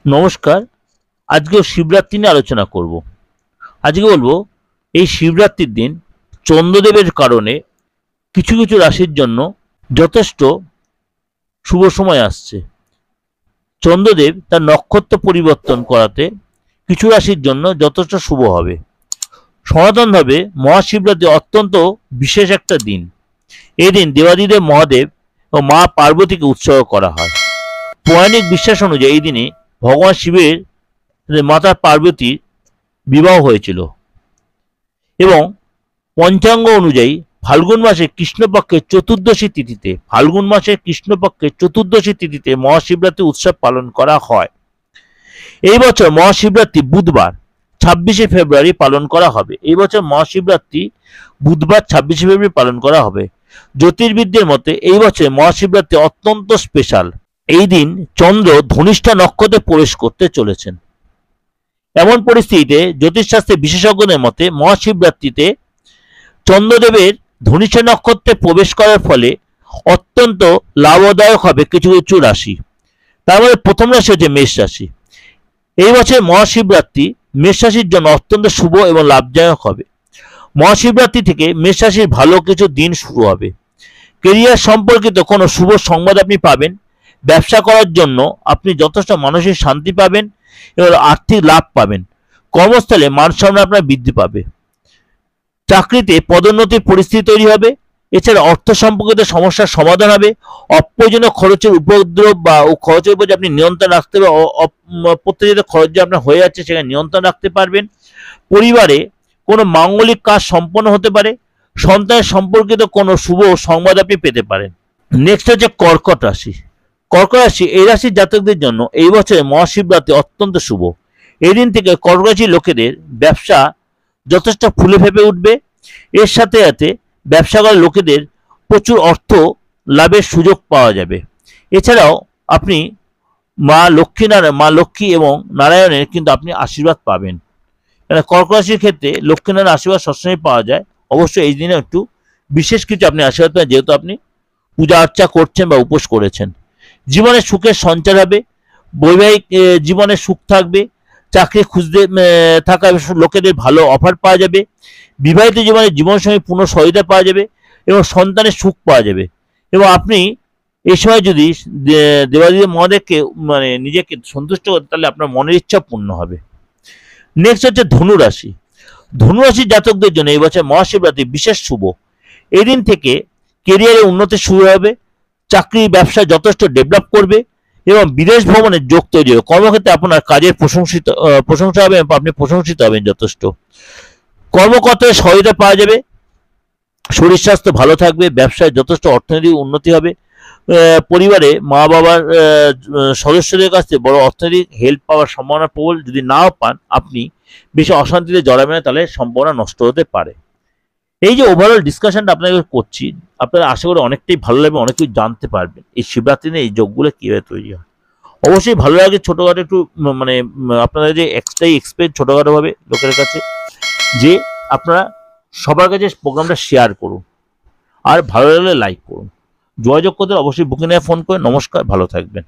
নমস্কার। আজকেও শিবরাত্রি নিয়ে আলোচনা করব। আজকে বলবো এই শিবরাত্রির দিন চন্দ্রদেবের কারণে কিছু কিছু রাশির জন্য যথেষ্ট শুভ সময় আসছে। চন্দ্রদেব তার নক্ষত্র পরিবর্তন করাতে কিছু রাশির জন্য যথেষ্ট শুভ হবে। সনাতনভাবে মহাশিবরাত্রি অত্যন্ত বিশেষ একটা দিন। এই দিন দেবাদিদেব মহাদেব ও মা পার্বতীকে উৎসর্গ করা হয়। পৌরাণিক বিশ্বাস অনুযায়ী এই দিনে ভগবান শিবের মাতা পার্বতীর বিবাহ হয়েছিল এবং পঞ্চাঙ্গ অনুযায়ী ফাল্গুন মাসের কৃষ্ণপক্ষের চতুর্দশী তিথিতে মহাশিবরাত্রি উৎসব পালন করা হয়। এই বছর মহাশিবরাত্রি বুধবার 26শে ফেব্রুয়ারি পালন করা হবে। এই বছর মহাশিবরাত্রি বুধবার 26শে ফেব্রুয়ারি পালন করা হবে। জ্যোতির্বিদদের মতে এই বছর মহাশিবরাত্রি অত্যন্ত স্পেশাল। এই দিন চন্দ্র ধনিষ্ঠা নক্ষত্রে প্রবেশ করতে চলেছেন। এমন পরিস্থিতিতে জ্যোতিষশাস্ত্রের বিশেষজ্ঞদের মতে মহাশিবরাত্রিতে চন্দ্রদেবের ধনিষ্ঠা নক্ষত্রে প্রবেশ করার ফলে অত্যন্ত লাভদায়ক হবে কিছু কিছু রাশি। তার মধ্যে প্রথম রাশি হচ্ছে মেষ রাশি। এই বছর মহাশিবরাত্রি মেষ রাশির জন্য অত্যন্ত শুভ এবং লাভদায়ক হবে। মহাশিবরাত্রি থেকে মেষ রাশির ভালো কিছু দিন শুরু হবে। কেরিয়ার সম্পর্কিত কোনো শুভ সংবাদ আপনি পাবেন। ব্যবসা করার জন্য আপনি যথেষ্ট মানসিক শান্তি পাবেন এবং আর্থিক লাভ পাবেন। কর্মস্থলে মান সম্মান আপনার বৃদ্ধি পাবে। চাকরিতে পদোন্নতির পরিস্থিতি তৈরি হবে। এছাড়া অর্থ সম্পর্কিত সমস্যার সমাধান হবে। অপ্রয়োজনীয় খরচের উপদ্রব বা খরচের উপর যে আপনি নিয়ন্ত্রণ রাখতে হবে, প্রত্যেক খরচ যে আপনার হয়ে যাচ্ছে সেখানে নিয়ন্ত্রণ রাখতে পারবেন। পরিবারে কোনো মাঙ্গলিক কাজ সম্পন্ন হতে পারে। সন্তানের সম্পর্কিত কোনো শুভ সংবাদ আপনি পেতে পারেন। নেক্সট হচ্ছে কর্কট রাশি। কর্কট রাশি, এই রাশির জাতকদের জন্য এই বছরে মহাশিবরাত্রি অত্যন্ত শুভ। এই দিন থেকে কর্কট রাশির লোকেদের ব্যবসা যথেষ্ট ফুলে ফেঁপে উঠবে। এর সাথে সাথে ব্যবসা করার লোকেদের প্রচুর অর্থ লাভের সুযোগ পাওয়া যাবে। এছাড়াও আপনি মা লক্ষ্মী এবং নারায়ণের কিন্তু আপনি আশীর্বাদ পাবেন। কর্কট রাশির ক্ষেত্রে লক্ষ্মীনারায়ণ আশীর্বাদ সবসময় পাওয়া যায়। অবশ্যই এই দিনে একটু বিশেষ কিছু আপনি আশীর্বাদ পাবেন, যেহেতু আপনি পূজা অর্চা করছেন বা উপোস করেছেন। জীবনে সুখের সঞ্চার হবে। বৈবাহিক জীবনে সুখ থাকবে। চাকরি খুঁজতে থাকা লোকেদের ভালো অফার পাওয়া যাবে। বিবাহিত জীবনে জীবনসঙ্গী পূর্ণ সহায়তা পাওয়া যাবে এবং সন্তানের সুখ পাওয়া যাবে। এবং আপনি এই সময় যদি দেবাদিদেব মহাদেবকে নিজেকে সন্তুষ্ট করেন, তাহলে আপনার মনের ইচ্ছা পূর্ণ হবে। নেক্সট হচ্ছে ধনুরাশি। ধনুরাশির জাতকদের জন্য এই বছর মহাশিবরাত্রি বিশেষ শুভ। এই দিন থেকে কেরিয়ারে উন্নতি শুরু হবে। চাকরি ব্যবসা যথেষ্ট ডেভেলপ করবে এবং বিদেশ ভ্রমণের যোগ তৈরি হবে। কর্মক্ষেত্রে আপনার কাজের প্রশংসা হবে, আপনি প্রশংসিত হবেন যথেষ্ট। কর্মকর্তার সহায়তা পাওয়া যাবে। শরীর স্বাস্থ্য ভালো থাকবে। ব্যবসায় যথেষ্ট অর্থনৈতিক উন্নতি হবে। পরিবারে মা বাবার সদস্যদের কাছ থেকে বড় অর্থনৈতিক হেল্প পাওয়ার সম্ভাবনা প্রবল। যদি নাও পান, আপনি বেশি অশান্তিতে জড়াবেন, তাহলে সম্ভাবনা নষ্ট হতে পারে। এই যে ওভারঅল ডিসকাশনটা আপনাকে করছি, আপনারা আশা করি অনেকটাই ভালো লাগবে, অনেক কিছু জানতে পারবেন এই শিবরাত্রি নিয়ে, এই যোগগুলো কীভাবে তৈরি হয়। অবশ্যই ভালো লাগে ছোটোখাটো একটু আপনাদের যে এক্সপেক্ট ছোটোখাটোভাবে লোকের কাছে, যে আপনারা সবার কাছে প্রোগ্রামটা শেয়ার করুন আর ভালো লাগলে লাইক করুন। যোগাযোগ করতে অবশ্যই বুকিং নিয়ে ফোন করে। নমস্কার, ভালো থাকবেন।